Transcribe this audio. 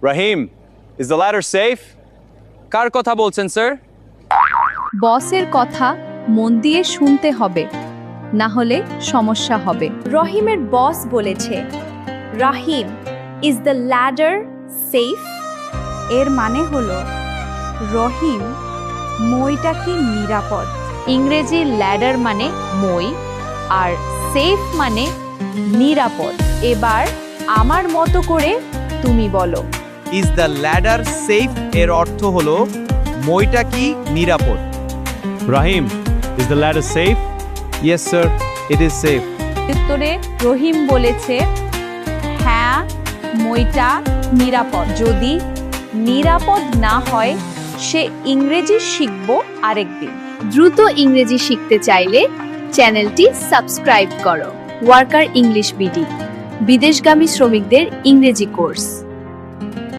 Rahim, is the ladder safe? কার কথা বলছেন sir? বসের কথা মন দিয়ে শুনতে হবে, না হলে সমস্যা হবে। রহিমের বস বলেছে, রাহিম, ইজ দ্য ল্যাডার সেফ? এর মানে হলো, রহিম, মইটা কি নিরাপদ? ইংরেজি ল্যাডার মানে মই আর সেফ মানে নিরাপদ। এবার আমার মতো করে তুমি বলো। ইজ দ্য ল্যাডার সেফ এর অর্থ হলো মইটা কি নিরাপদ? Rahim, is the ladder safe? Yes sir, it is safe. উত্তরে রহিম বলেছে, হ্যাঁ, মইটা নিরাপদ। যদি নিরাপদ না হয়, সে ইংরেজি শিখবো আরেকদিন। দ্রুত ইংরেজি শিখতে চাইলে চ্যানেলটি সাবস্ক্রাইব করো। ওয়ার্কার ইংলিশ বিডি, বিদেশগামী শ্রমিকদের ইংরেজি কোর্স।